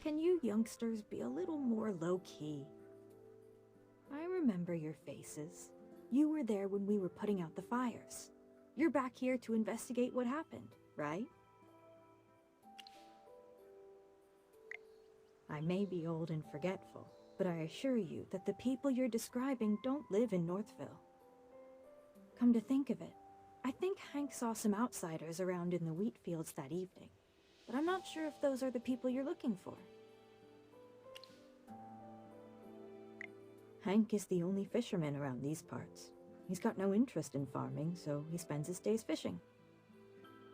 Can you youngsters be a little more low-key? I remember your faces. You were there when we were putting out the fires. You're back here to investigate what happened, right? I may be old and forgetful, but I assure you that the people you're describing don't live in Northville. Come to think of it, I think Hank saw some outsiders around in the wheat fields that evening, but I'm not sure if those are the people you're looking for. Hank is the only fisherman around these parts. He's got no interest in farming, so he spends his days fishing.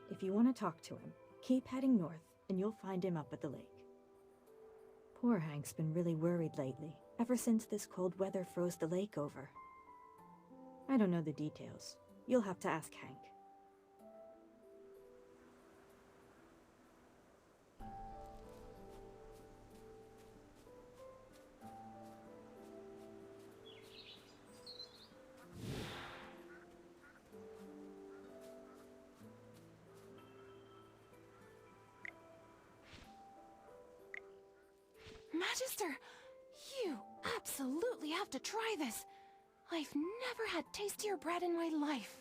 If you want to talk to him, keep heading north, and you'll find him up at the lake. Poor Hank's been really worried lately, ever since this cold weather froze the lake over. I don't know the details. You'll have to ask Hank. Magister, you absolutely have to try this. I've never had tastier bread in my life.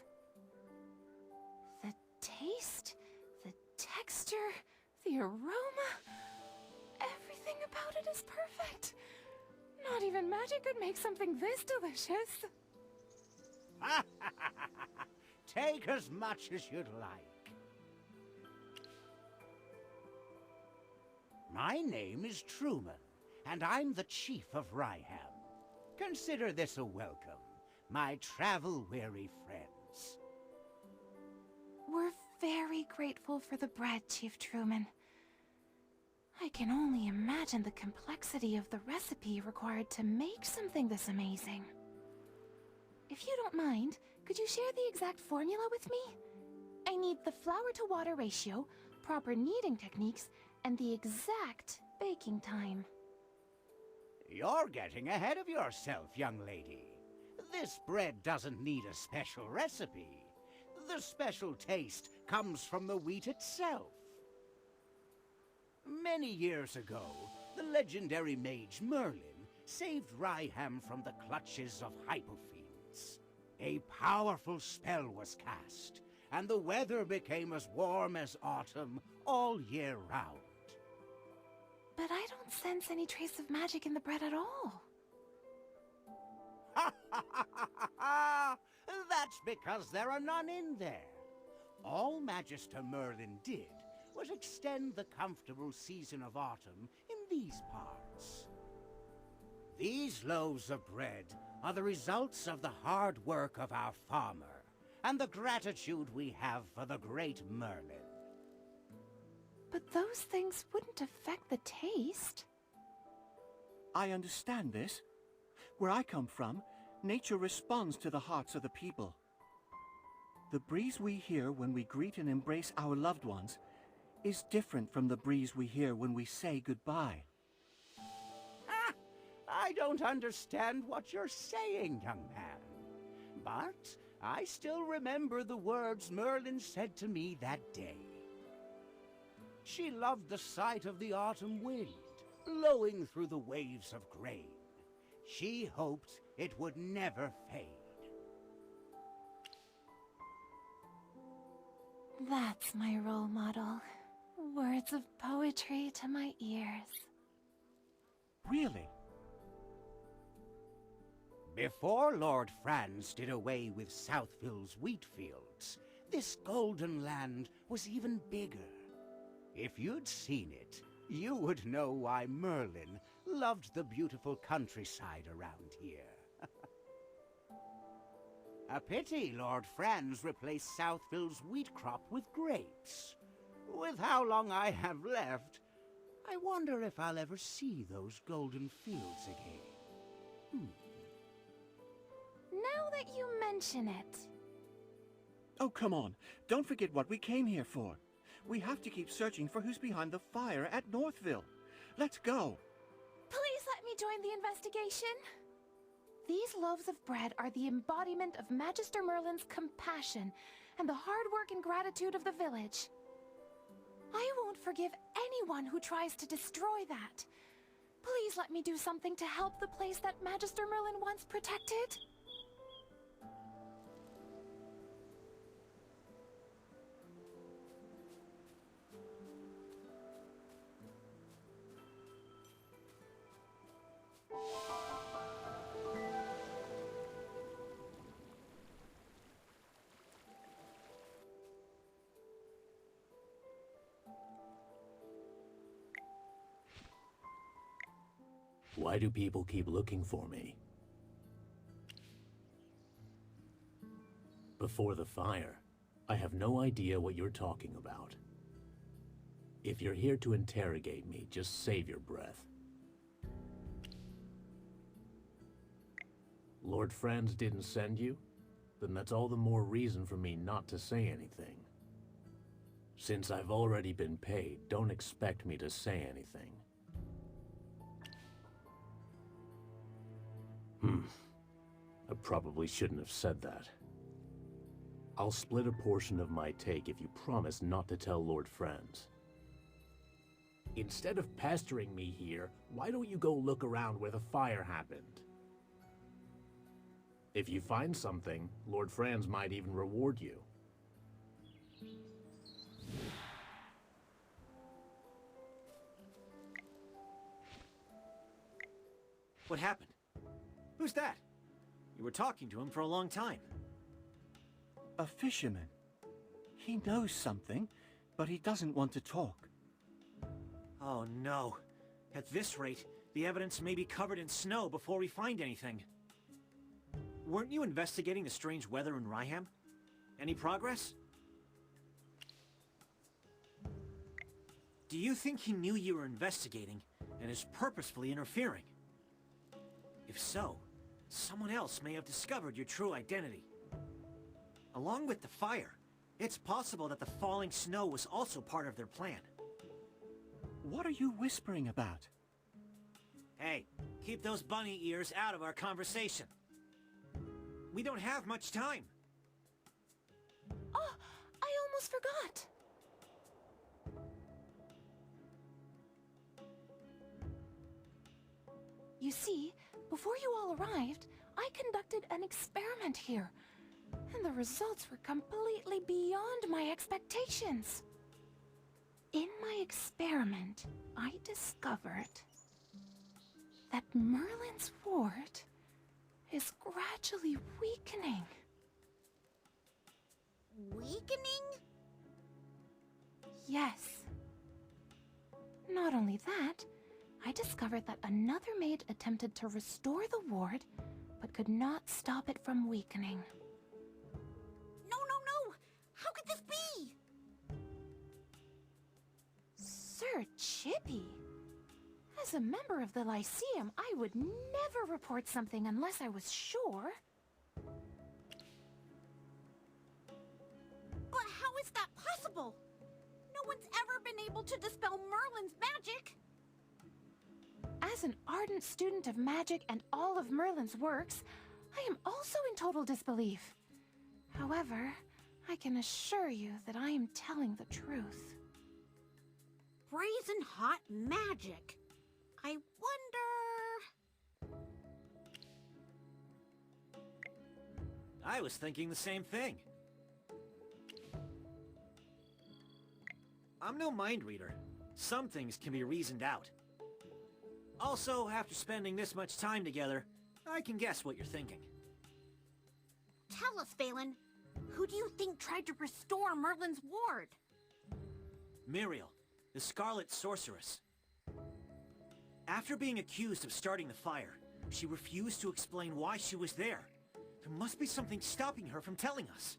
The taste, the texture, the aroma, everything about it is perfect. Not even magic could make something this delicious. Take as much as you'd like. My name is Truman, and I'm the chief of Ryham. Consider this a welcome, my travel-weary friends. We're very grateful for the bread, Chief Truman. I can only imagine the complexity of the recipe required to make something this amazing. If you don't mind, could you share the exact formula with me? I need the flour-to-water ratio, proper kneading techniques, and the exact baking time. You're getting ahead of yourself, young lady. This bread doesn't need a special recipe. The special taste comes from the wheat itself. Many years ago, the legendary mage Merlin saved Ryham from the clutches of hypofiends. A powerful spell was cast, and the weather became as warm as autumn all year round. But I don't sense any trace of magic in the bread at all. Ha ha ha ha ha! That's because there are none in there. All Magister Merlin did was extend the comfortable season of autumn in these parts. These loaves of bread are the results of the hard work of our farmer, and the gratitude we have for the great Merlin. But those things wouldn't affect the taste. I understand this. Where I come from, nature responds to the hearts of the people. The breeze we hear when we greet and embrace our loved ones is different from the breeze we hear when we say goodbye. Ah, I don't understand what you're saying, young man. But I still remember the words Merlin said to me that day. She loved the sight of the autumn wind, blowing through the waves of grain. She hoped it would never fade. That's my role model. Words of poetry to my ears. Really? Before Lord Franz did away with Southville's wheat fields, this golden land was even bigger. If you'd seen it, you would know why Merlin loved the beautiful countryside around here. A pity Lord Franz replaced Southville's wheat crop with grapes. With how long I have left, I wonder if I'll ever see those golden fields again. Now that you mention it... Oh, come on. Don't forget what we came here for. We have to keep searching for who's behind the fire at Northville. Let's go. Please let me join the investigation. These loaves of bread are the embodiment of Magister Merlin's compassion and the hard work and gratitude of the village. I won't forgive anyone who tries to destroy that. Please let me do something to help the place that Magister Merlin once protected. Why do people keep looking for me? Before the fire, I have no idea what you're talking about. If you're here to interrogate me, just save your breath. Lord Franz didn't send you? Then that's all the more reason for me not to say anything. Since I've already been paid, don't expect me to say anything. I probably shouldn't have said that. I'll split a portion of my take if you promise not to tell Lord Franz. Instead of pestering me here, why don't you go look around where the fire happened? If you find something, Lord Franz might even reward you. What happened? Who's that? You were talking to him for a long time. A fisherman. He knows something, but he doesn't want to talk. Oh no. At this rate, the evidence may be covered in snow before we find anything. Weren't you investigating the strange weather in Ryham? Any progress? Do you think he knew you were investigating and is purposefully interfering? If so, someone else may have discovered your true identity. Along with the fire, it's possible that the falling snow was also part of their plan. What are you whispering about? Hey, keep those bunny ears out of our conversation. We don't have much time. Oh, I almost forgot. You see, before you all arrived, I conducted an experiment here, and the results were completely beyond my expectations. In my experiment, I discovered that Merlin's ward is gradually weakening. Weakening? Yes. Not only that, I discovered that another mage attempted to restore the ward, but could not stop it from weakening. No! How could this be? Sir Chippy? As a member of the Lyceum, I would never report something unless I was sure. But how is that possible? No one's ever been able to dispel Merlin's magic. As an ardent student of magic and all of Merlin's works, I am also in total disbelief. However, I can assure you that I am telling the truth. Brazen hot magic. I wonder... I was thinking the same thing. I'm no mind reader. Some things can be reasoned out. Also, after spending this much time together, I can guess what you're thinking. Tell us, Phelan. Who do you think tried to restore Merlin's ward? Muriel, the Scarlet Sorceress. After being accused of starting the fire, she refused to explain why she was there. There must be something stopping her from telling us.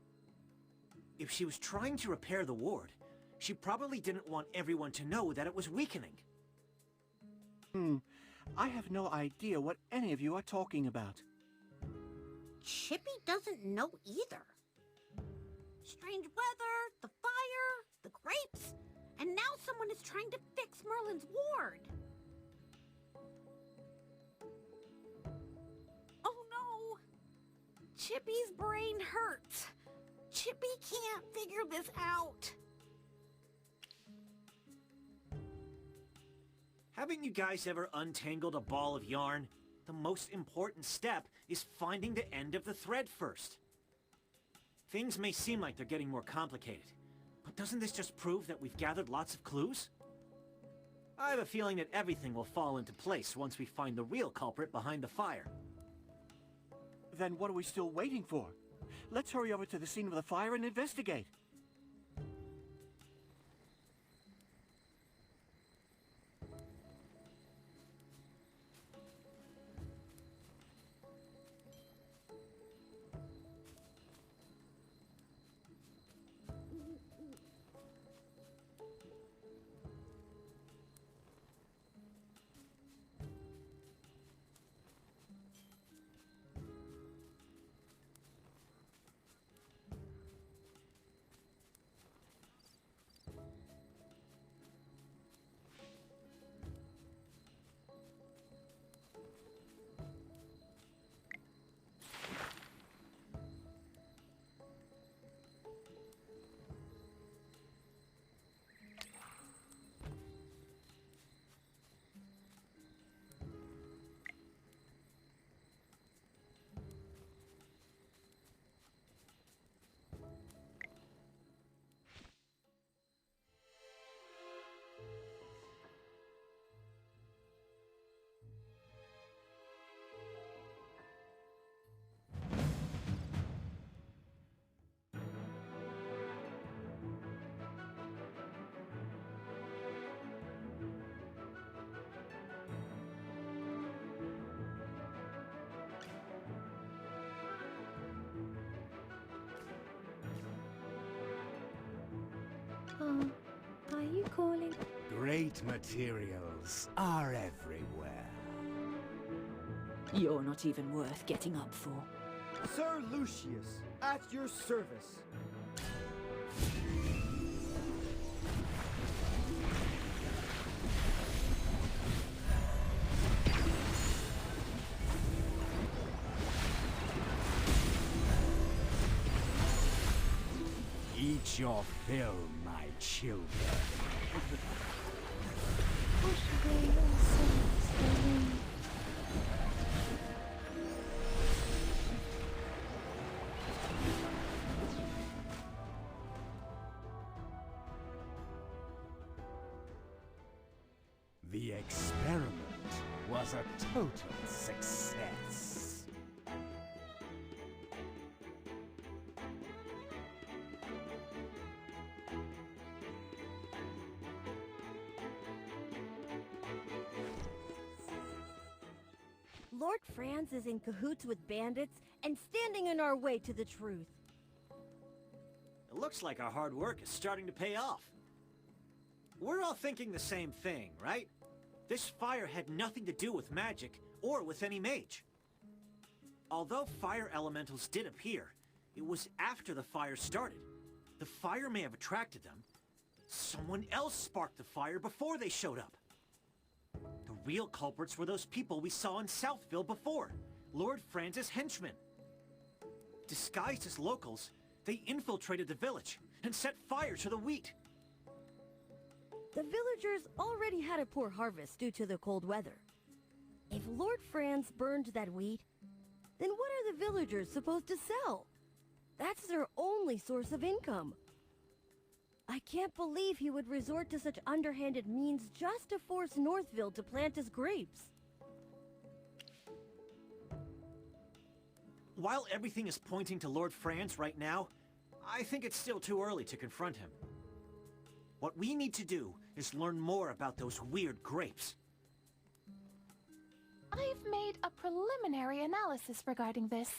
If she was trying to repair the ward, she probably didn't want everyone to know that it was weakening. I have no idea what any of you are talking about. Chippy doesn't know either. Strange weather, the fire, the grapes, and now someone is trying to fix Merlin's ward. Oh no! Chippy's brain hurts. Chippy can't figure this out. Haven't you guys ever untangled a ball of yarn? The most important step is finding the end of the thread first. Things may seem like they're getting more complicated, but doesn't this just prove that we've gathered lots of clues? I have a feeling that everything will fall into place once we find the real culprit behind the fire. Then what are we still waiting for? Let's hurry over to the scene of the fire and investigate. Are you calling? Great materials are everywhere. You're not even worth getting up for. Sir Lucius, at your service. Eat your fill, my children. The experiment was a total success. Lord Franz is in cahoots with bandits and standing in our way to the truth. It looks like our hard work is starting to pay off. We're all thinking the same thing, right? This fire had nothing to do with magic or with any mage. Although fire elementals did appear, it was after the fire started. The fire may have attracted them. Someone else sparked the fire before they showed up. The real culprits were those people we saw in Southville before, Lord Franz's henchmen. Disguised as locals, they infiltrated the village and set fire to the wheat. The villagers already had a poor harvest due to the cold weather. If Lord Franz burned that wheat, then what are the villagers supposed to sell? That's their only source of income. I can't believe he would resort to such underhanded means just to force Northville to plant his grapes. While everything is pointing to Lord Franz right now, I think it's still too early to confront him. What we need to do is learn more about those weird grapes. I've made a preliminary analysis regarding this,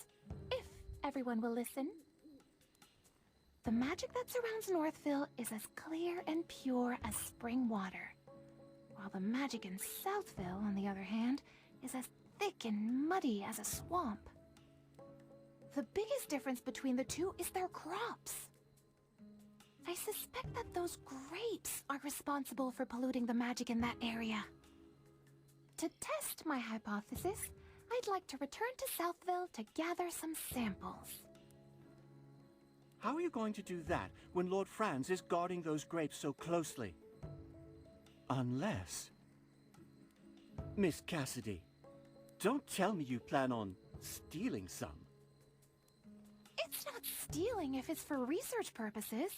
if everyone will listen. The magic that surrounds Northville is as clear and pure as spring water, while the magic in Southville, on the other hand, is as thick and muddy as a swamp. The biggest difference between the two is their crops. I suspect that those grapes are responsible for polluting the magic in that area. To test my hypothesis, I'd like to return to Southville to gather some samples. How are you going to do that when Lord Franz is guarding those grapes so closely? Unless... Miss Cassidy, don't tell me you plan on stealing some. It's not stealing if it's for research purposes.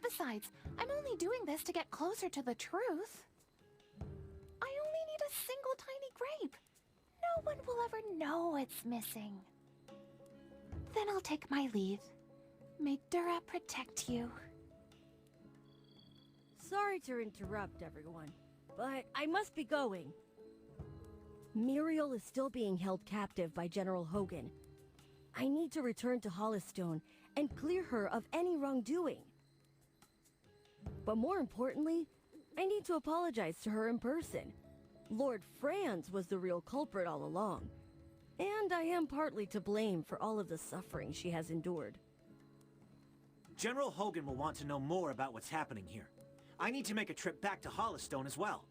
Besides, I'm only doing this to get closer to the truth. I only need a single tiny grape. No one will ever know it's missing. Then I'll take my leave. May Dura protect you. Sorry to interrupt, everyone, but I must be going. Muriel is still being held captive by General Hogan. I need to return to Hollistone and clear her of any wrongdoing. But more importantly, I need to apologize to her in person. Lord Franz was the real culprit all along, and I am partly to blame for all of the suffering she has endured. General Hogan will want to know more about what's happening here. I need to make a trip back to Hollistone as well.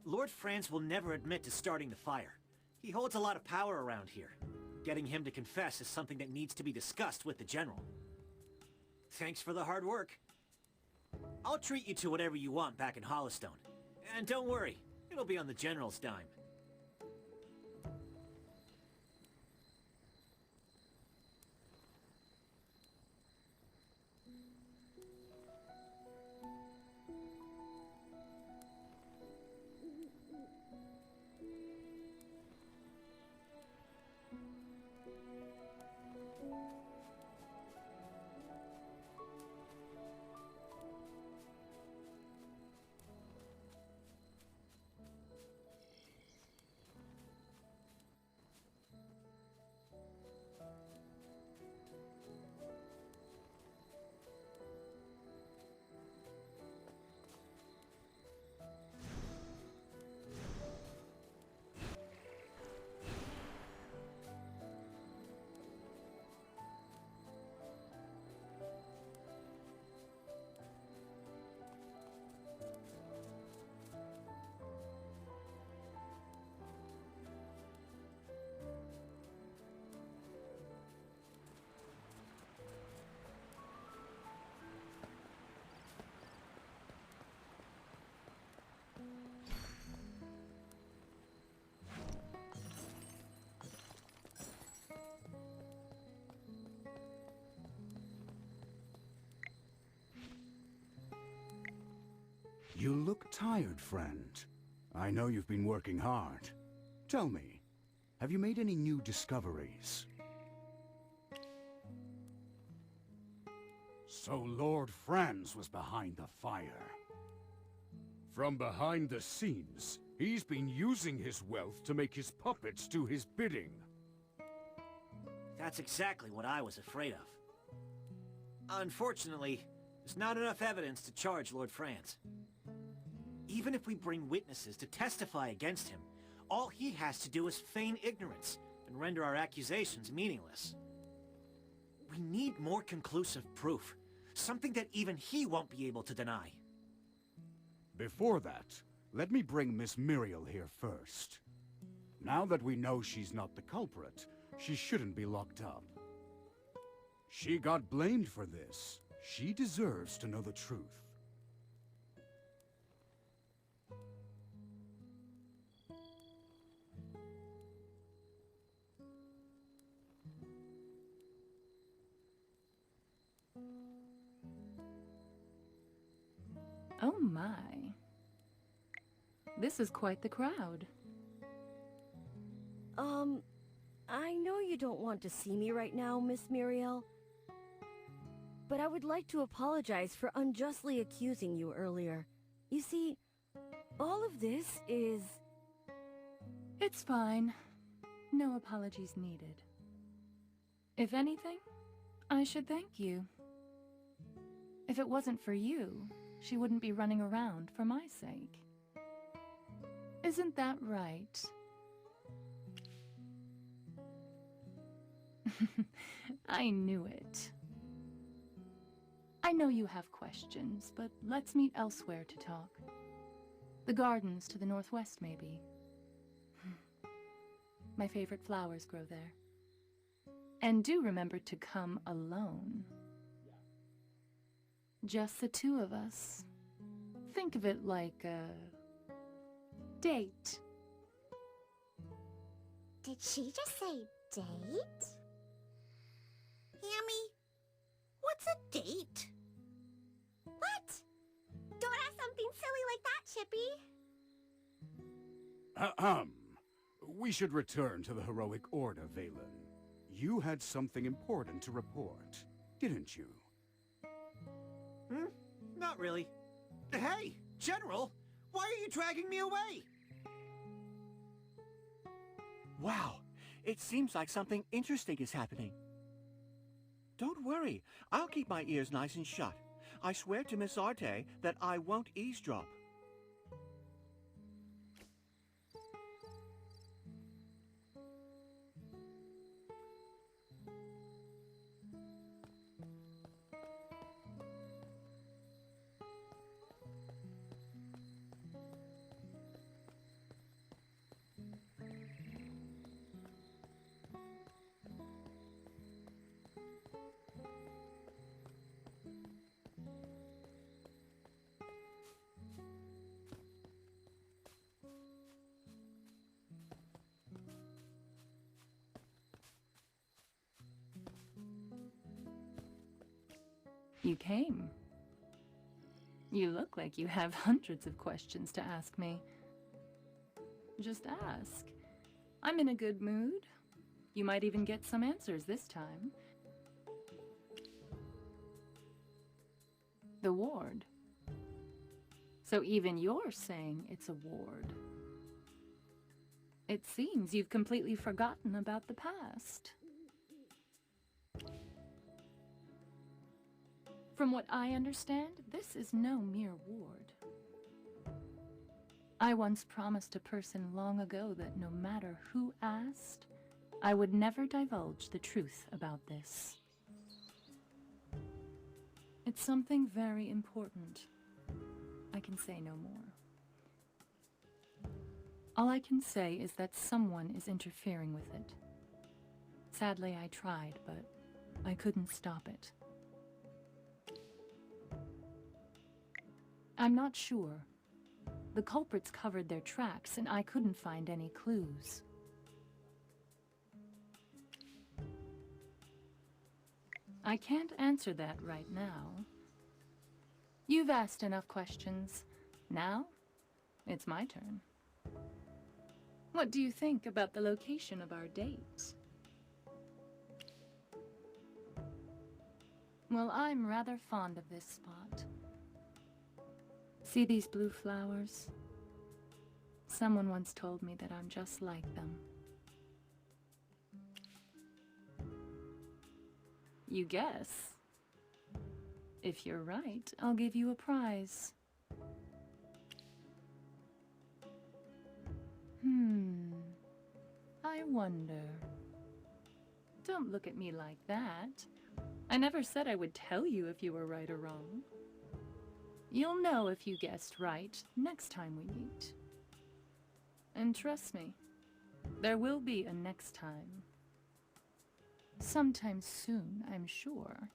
Lord Franz will never admit to starting the fire. He holds a lot of power around here. Getting him to confess is something that needs to be discussed with the General. Thanks for the hard work. I'll treat you to whatever you want back in Hollistone. And don't worry, it'll be on the General's dime. You look tired, friend. I know you've been working hard. Tell me, have you made any new discoveries? So Lord Franz was behind the fire. From behind the scenes, he's been using his wealth to make his puppets do his bidding. That's exactly what I was afraid of. Unfortunately, there's not enough evidence to charge Lord Franz. Even if we bring witnesses to testify against him, all he has to do is feign ignorance and render our accusations meaningless. We need more conclusive proof, something that even he won't be able to deny. Before that, let me bring Miss Muriel here first. Now that we know she's not the culprit, she shouldn't be locked up. She got blamed for this. She deserves to know the truth. Oh my. This is quite the crowd. I know you don't want to see me right now, Miss Muriel, but I would like to apologize for unjustly accusing you earlier. You see, all of this is... It's fine. No apologies needed. If anything, I should thank you. If it wasn't for you, she wouldn't be running around for my sake. Isn't that right? I knew it. I know you have questions, but let's meet elsewhere to talk. The gardens to the northwest, maybe. My favorite flowers grow there. And do remember to come alone. Just the two of us. Think of it like a date Did she just say date? Hammy, what's a date? What? Don't ask something silly like that, Chippy. We should return to the heroic order, Valen. You had something important to report, didn't you? Not really. Hey, General! Why are you dragging me away? Wow, it seems like something interesting is happening. Don't worry, I'll keep my ears nice and shut. I swear to Miss Arte that I won't eavesdrop. You came. You look like you have hundreds of questions to ask me. Just ask. I'm in a good mood. You might even get some answers this time. The ward. So even you're saying it's a ward. It seems you've completely forgotten about the past. From what I understand, this is no mere ward. I once promised a person long ago that no matter who asked, I would never divulge the truth about this. It's something very important. I can say no more. All I can say is that someone is interfering with it. Sadly, I tried, but I couldn't stop it. I'm not sure. The culprits covered their tracks, and I couldn't find any clues. I can't answer that right now. You've asked enough questions. Now, it's my turn. What do you think about the location of our date? Well, I'm rather fond of this spot. See these blue flowers? Someone once told me that I'm just like them. You guess. If you're right, I'll give you a prize. I wonder. Don't look at me like that. I never said I would tell you if you were right or wrong. You'll know if you guessed right next time we meet. And trust me, there will be a next time. Sometime soon, I'm sure.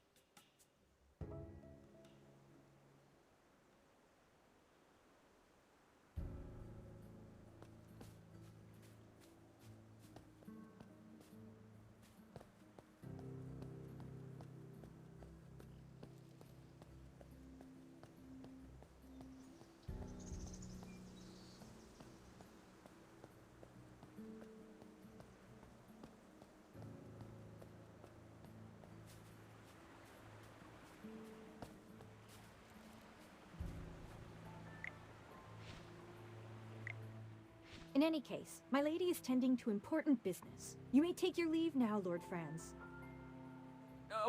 In any case, my lady is tending to important business. You may take your leave now, Lord Franz.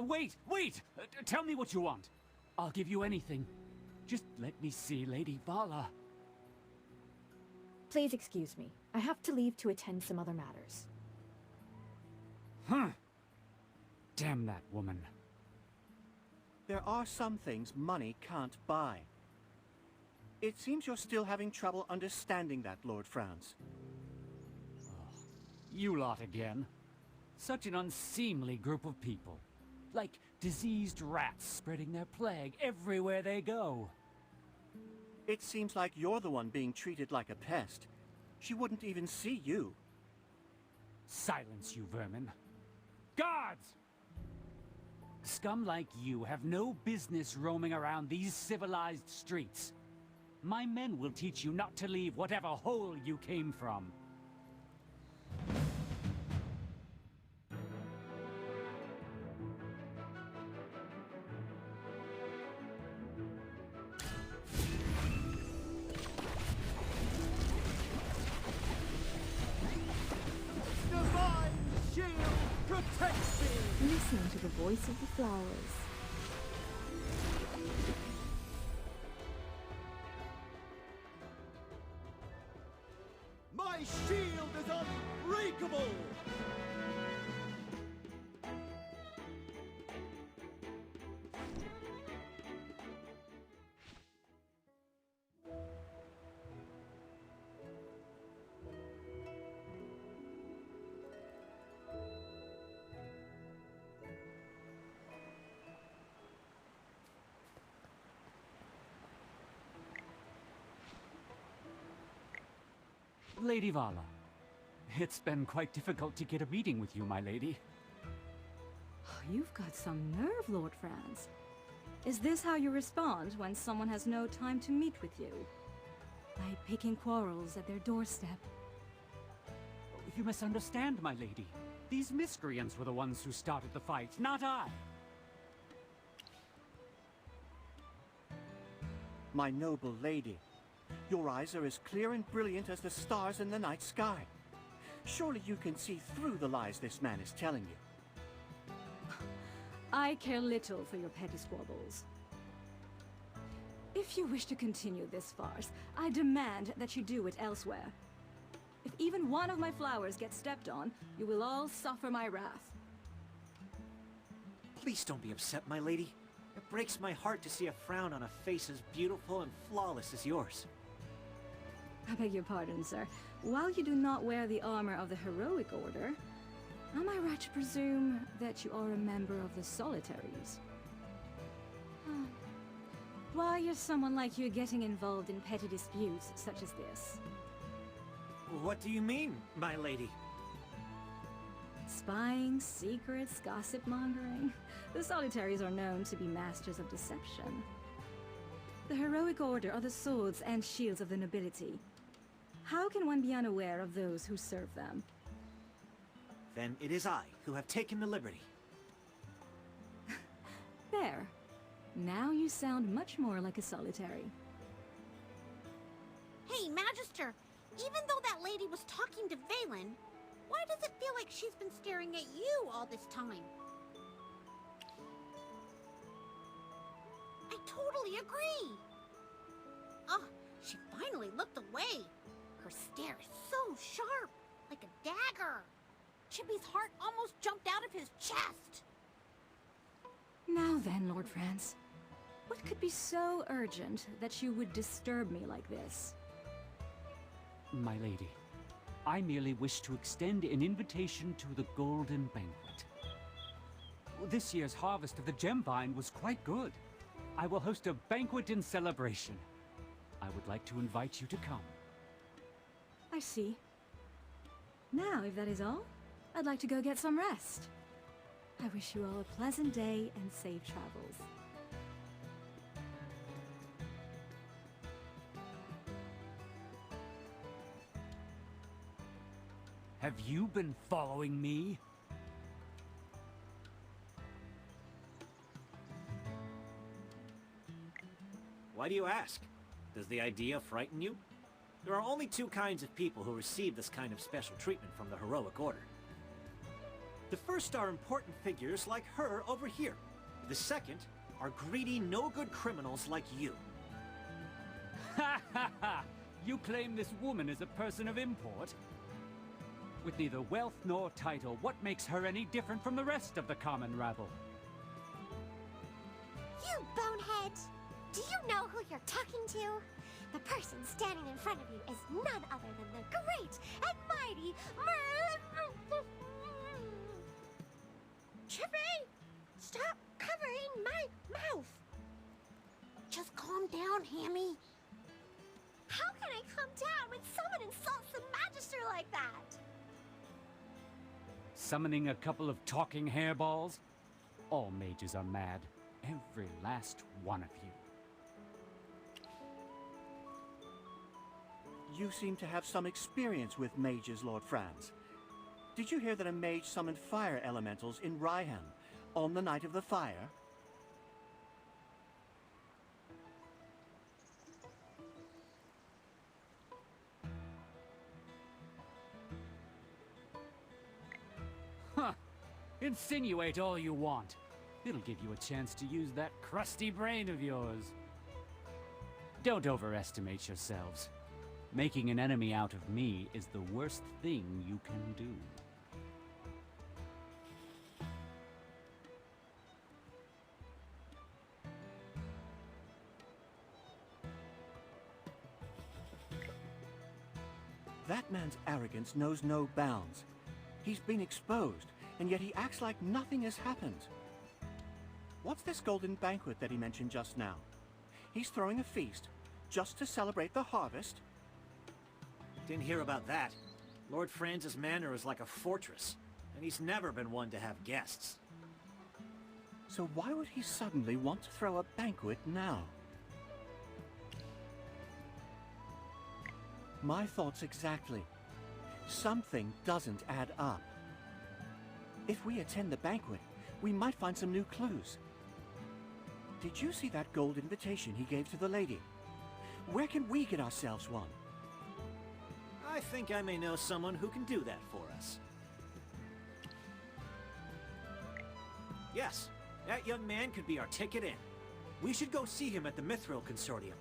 Wait! Tell me what you want. I'll give you anything. Just let me see Lady Vala. Please excuse me. I have to leave to attend some other matters. Damn that woman. There are some things money can't buy. It seems you're still having trouble understanding that, Lord Franz. Oh, you lot again. Such an unseemly group of people. Like diseased rats spreading their plague everywhere they go. It seems like you're the one being treated like a pest. She wouldn't even see you. Silence, you vermin. Guards! Scum like you have no business roaming around these civilized streets. My men will teach you not to leave whatever hole you came from. Divine shield protects me! Listen to the voice of the flowers. My shield is unbreakable! Lady Vala, it's been quite difficult to get a meeting with you, my lady. You've got some nerve, Lord Franz. Is this how you respond when someone has no time to meet with you? By picking quarrels at their doorstep? You misunderstand, my lady. These miscreants were the ones who started the fight, not I. My noble lady, your eyes are as clear and brilliant as the stars in the night sky. Surely you can see through the lies this man is telling you. I care little for your petty squabbles. If you wish to continue this farce, I demand that you do it elsewhere. If even one of my flowers gets stepped on, you will all suffer my wrath. Please don't be upset, my lady. It breaks my heart to see a frown on a face as beautiful and flawless as yours. I beg your pardon, sir. While you do not wear the armor of the Heroic Order, am I right to presume that you are a member of the Solitaries? Why is someone like you getting involved in petty disputes such as this? What do you mean, my lady? Spying, secrets, gossip-mongering. The Solitaries are known to be masters of deception. The Heroic Order are the swords and shields of the nobility. How can one be unaware of those who serve them? Then it is I who have taken the liberty. There. Now you sound much more like a Solitary. Hey, Magister! Even though that lady was talking to Valen, why does it feel like she's been staring at you all this time? I totally agree! Oh, she finally looked away. Her stare is so sharp, like a dagger. Chippy's heart almost jumped out of his chest. Now then, Lord Franz. What could be so urgent that you would disturb me like this? My lady, I merely wish to extend an invitation to the Golden Banquet. This year's harvest of the gem vine was quite good. I will host a banquet in celebration. I would like to invite you to come. I see. Now, if that is all, I'd like to go get some rest. I wish you all a pleasant day and safe travels. Have you been following me? Why do you ask? Does the idea frighten you? There are only two kinds of people who receive this kind of special treatment from the Heroic Order. The first are important figures like her over here. The second are greedy, no-good criminals like you. Ha ha ha! You claim this woman is a person of import? With neither wealth nor title, what makes her any different from the rest of the common rabble? You bonehead! Do you know who you're talking to? The person standing in front of you is none other than the great and mighty Merlin! Chippy! Stop covering my mouth! Just calm down, Hammy. How can I calm down when someone insults the Magister like that? Summoning a couple of talking hairballs? All mages are mad. Every last one of you. You seem to have some experience with mages, Lord Franz. Did you hear that a mage summoned fire elementals in Raihan on the night of the fire? Huh. Insinuate all you want. It'll give you a chance to use that crusty brain of yours. Don't overestimate yourselves. Making an enemy out of me is the worst thing you can do. That man's arrogance knows no bounds. He's been exposed, and yet he acts like nothing has happened. What's this golden banquet that he mentioned just now? He's throwing a feast just to celebrate the harvest? Didn't hear about that. Lord Franz's manor is like a fortress, and he's never been one to have guests. So why would he suddenly want to throw a banquet now? My thoughts exactly. Something doesn't add up. If we attend the banquet, we might find some new clues. Did you see that gold invitation he gave to the lady? Where can we get ourselves one? I think I may know someone who can do that for us. Yes, that young man could be our ticket in. We should go see him at the Mithril Consortium.